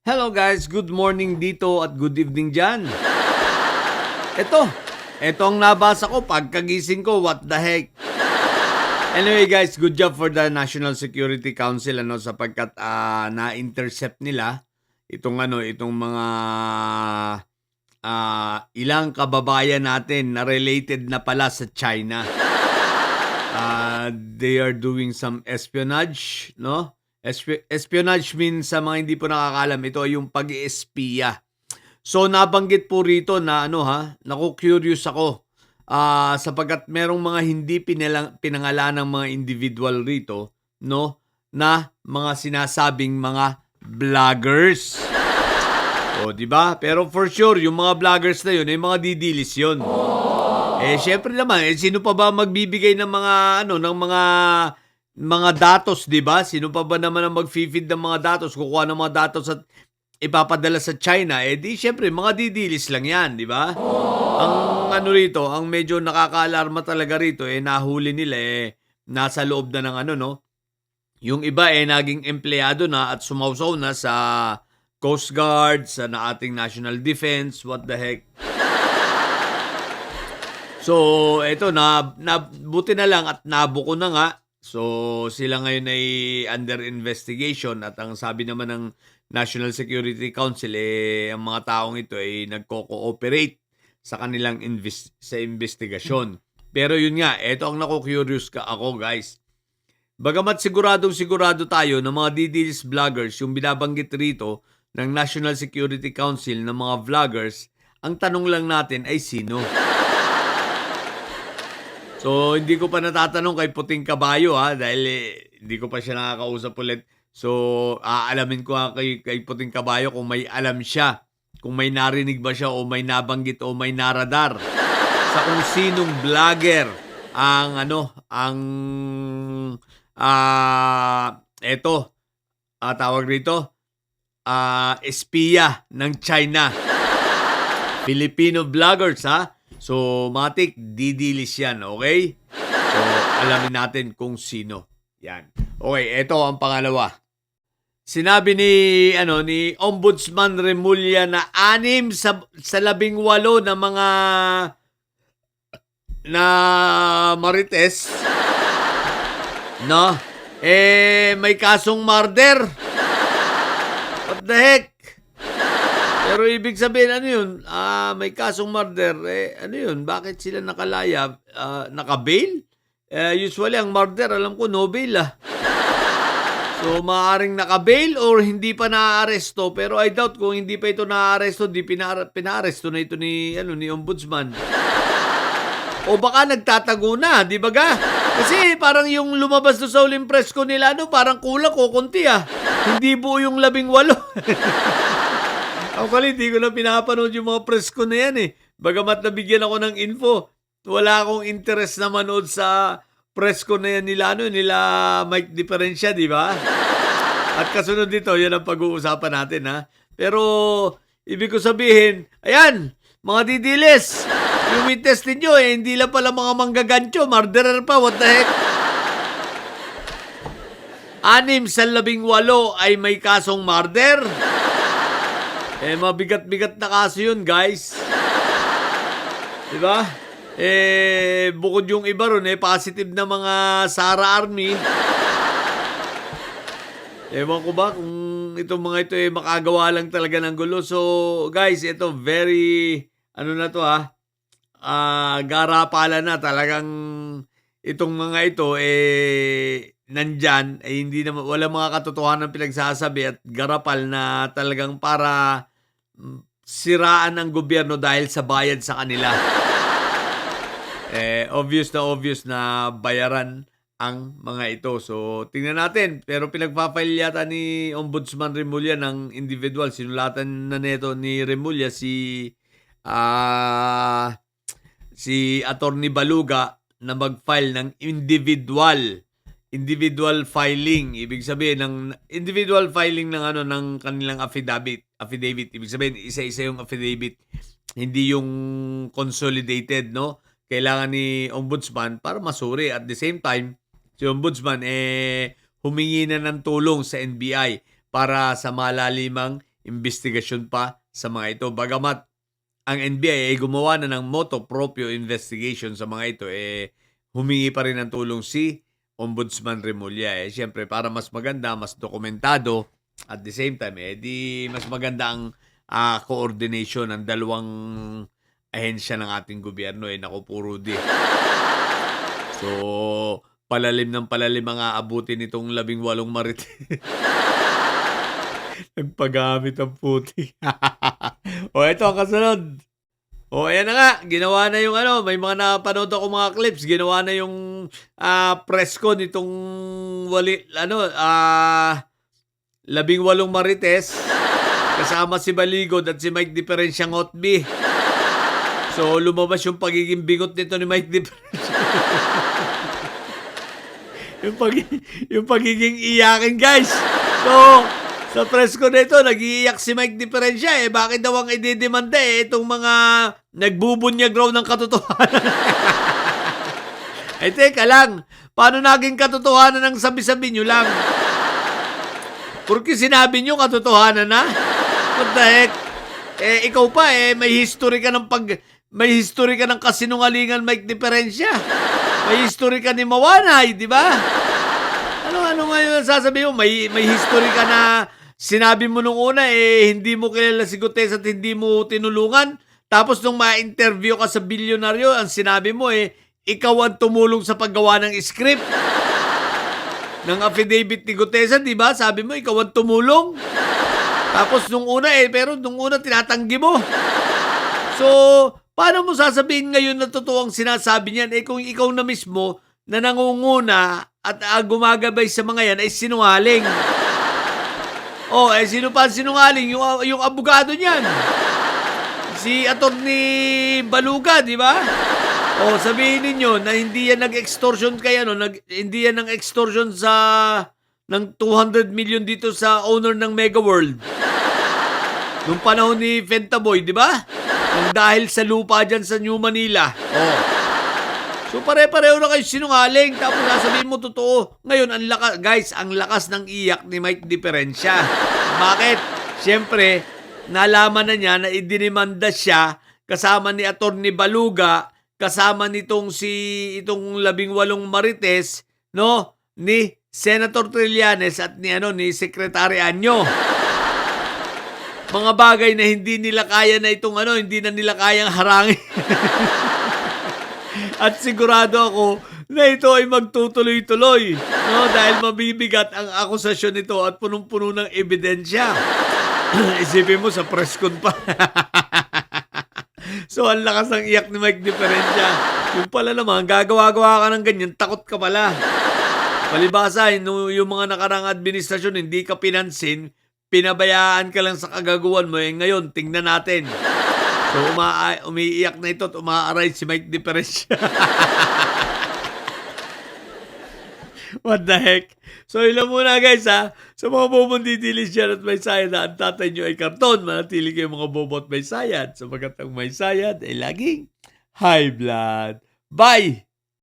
Hello guys, good morning dito at good evening dyan. Ito, ito ang nabasa ko pagkagising ko, what the heck. Anyway guys, good job for the National Security Council sapagkat na-intercept nila itong mga ilang kababayan natin na related na pala sa China. They are doing some espionage, no? Espionage means sa mga hindi po nakakaalam, ito ay yung pag-espiya. So nabanggit po rito na naku-curious ako. Sapagkat merong mga hindi pinangalan ng mga individual rito, no, na mga sinasabing mga vloggers. O, di ba? Pero for sure, yung mga vloggers na yun, ay mga didilis yun. Syempre naman, sino pa ba magbibigay ng mga datos, 'di ba? Sino pa ba naman ang mag-feed ng mga datos, kukuha ng mga datos at ipapadala sa China? Di syempre mga didilis lang 'yan, 'di ba? Ang rito, ang medyo nakakaalarma talaga rito nahuli nila nasa loob na ng yung iba naging empleyado na at sumawsaw na sa Coast Guard, sa ating National Defense, what the heck. So, eto buti na lang at nabuko na nga. So, sila ngayon ay under investigation at ang sabi naman ng National Security Council ang mga taong ito ay nagko-cooperate sa kanilang sa investigasyon. Pero yun nga, eto ang naku-curious ako guys. Bagamat sigurado tayo na mga didilis vloggers yung binabanggit rito ng National Security Council ng mga vloggers, ang tanong lang natin ay sino? So, hindi ko pa natatanong kay Puting Kabayo dahil hindi ko pa siya nakakausap ulit. So, aalamin ko kay Puting Kabayo kung may alam siya, kung may narinig ba siya o may nabanggit o may naradar sa kung sinong vlogger tawag rito, espiya ng China. Filipino vloggers So, matik, didilis yan, okay? So, alamin natin kung sino. Yan. Okay, ito ang pangalawa. Sinabi ni Ombudsman Remulla na 6 sa 18 na mga na marites may kasong murder. What the heck? Pero ibig sabihin, may kasong murder, bakit sila nakalaya? Naka-bail? Usually, ang murder, alam ko, no bail So, maaaring naka-bail or hindi pa na-aresto. Pero I doubt kung hindi pa ito na-aresto, di pina-aresto na ito ni Ombudsman. O baka nagtatago na, di ba ga? Kasi parang yung lumabas doon sa huling press ko nila, parang kulang ko, konti Hindi buo yung 18. Actually, hindi ko na pinapanood yung mga press ko na yan Bagamat nabigyan ako ng info, wala akong interest na manood sa press ko na yan nila Mike Diferensya, di ba? At kasunod dito, yan ang pag-uusapan natin Pero, ibig ko sabihin, ayan, mga didilis, yung witness ninyo hindi lang pala mga manggagancho, murderer pa, what the heck? 6 sa 18 ay may kasong murder. Mabigat-bigat na kaso yun, guys. Diba? Bukod yung iba ron, positive na mga Sara Army. Ewan ko ba kung itong mga ito makagawa lang talaga ng gulo. So, guys, ito very, garapala na talagang itong mga ito, nandyan, hindi naman, wala mga katotohanan pinagsasabi at garapal na talagang para siraan ang gobyerno dahil sa bayad sa kanila. Obvious na bayaran ang mga ito. So, tingnan natin. Pero pinagpapile yata ni Ombudsman Remulla ng individual. Sinulatan na neto ni Remulla si Attorney Baluga na mag-file ng individual filing. Ibig sabihin ng individual filing ng kanilang affidavit. Ibig sabihin isa-isa yung affidavit, hindi yung consolidated, no? Kailangan ni Ombudsman para masuri. At the same time, si Ombudsman humingi na ng tulong sa NBI para sa malalimang investigasyon pa sa mga ito. Bagamat ang NBI ay gumawa na ng motu proprio investigation sa mga ito, humingi pa rin ng tulong si Ombudsman Remulla. Siyempre, para mas maganda, mas dokumentado, at the same time, di mas maganda ang coordination ng dalawang ahensya ng ating gobyerno. Naku po, Rudy. So, palalim ng palalim ang aabutin nitong 18 marites. Nagpagamit ang puti. Ito ang kasunod. Ayan na nga, ginawa na yung may mga napanood ako mga clips, ginawa na yung press con nitong 18 marites, kasama si Baligod at si Mike Diferensya Ngotby. So, lumabas yung pagiging bingot nito ni Mike Diferensya. yung pagiging iyakin, guys. So, sa press ko na ito, nag-iiyak si Mike Diferensya. Bakit daw ang ididemanda itong mga nagbubunyag raw ng katotohanan? Teka lang. Paano naging katotohanan ng sabi-sabi nyo lang? Porque sinabi nyo katotohanan na? What the heck? Ikaw pa may history ka ng kasinungalingan, Mike Diferensya. May history ka ni Mawanay, di ba? Ano ngayon sasabihin mo? May history ka na sinabi mo nung una, hindi mo kilala si Gutesa at hindi mo tinulungan. Tapos nung ma-interview ka sa bilyonaryo, ang sinabi mo ikaw ang tumulong sa paggawa ng script ng affidavit ni Gutesa, di ba? Sabi mo, ikaw ang tumulong. Tapos nung una pero nung una tinatanggi mo. So, paano mo sasabihin ngayon na totoo ang sinasabi niyan? Kung ikaw na mismo na nangunguna at gumagabay sa mga yan ay sinungaling. Sino pa ang sinungaling? Yung abogado niyan. Si Atty. Baluga, di ba? Sabihin ninyo na hindi yan nag-extortion kaya hindi yan ng extortion ng 200 million dito sa owner ng Mega World. Nung panahon ni Fentaboy, di ba? Nang dahil sa lupa dyan sa New Manila. So pare-pareho na kayo sinungaling, tapos sasabihin mo totoo. Ngayon, ang lakas ng iyak ni Mike Diferensya. Bakit? Siyempre, nalaman na niya na idinimanda siya kasama ni Atty. Baluga, kasama itong 18 marites, no? Ni Senator Trillanes at ni Secretary Anyo. Mga bagay na hindi nila kaya na hindi na nila kayang harangin. At sigurado ako na ito ay magtutuloy-tuloy, no? Dahil mabibigat ang akusasyon nito at punong-puno ng ebidensya. Isipin mo sa press con pa. So, ang lakas ng iyak ni Mike Diferensya. Yung pala naman, gagawa-gawa ka ng ganyan, takot ka pala. Palibasa, yung mga nakarang administrasyon, hindi ka pinansin, pinabayaan ka lang sa kagaguhan mo. Ngayon, tingnan natin. So, umiiyak na ito at umaaray si Mike Diferensya. What the heck? So, ilan muna guys ha. Sa mga bobong ditilis dyan at may sayad na ang tatay nyo ay karton, manatili kayo mga bobo at may sayad. Sapagat ang may sayad ay laging high blood. Bye!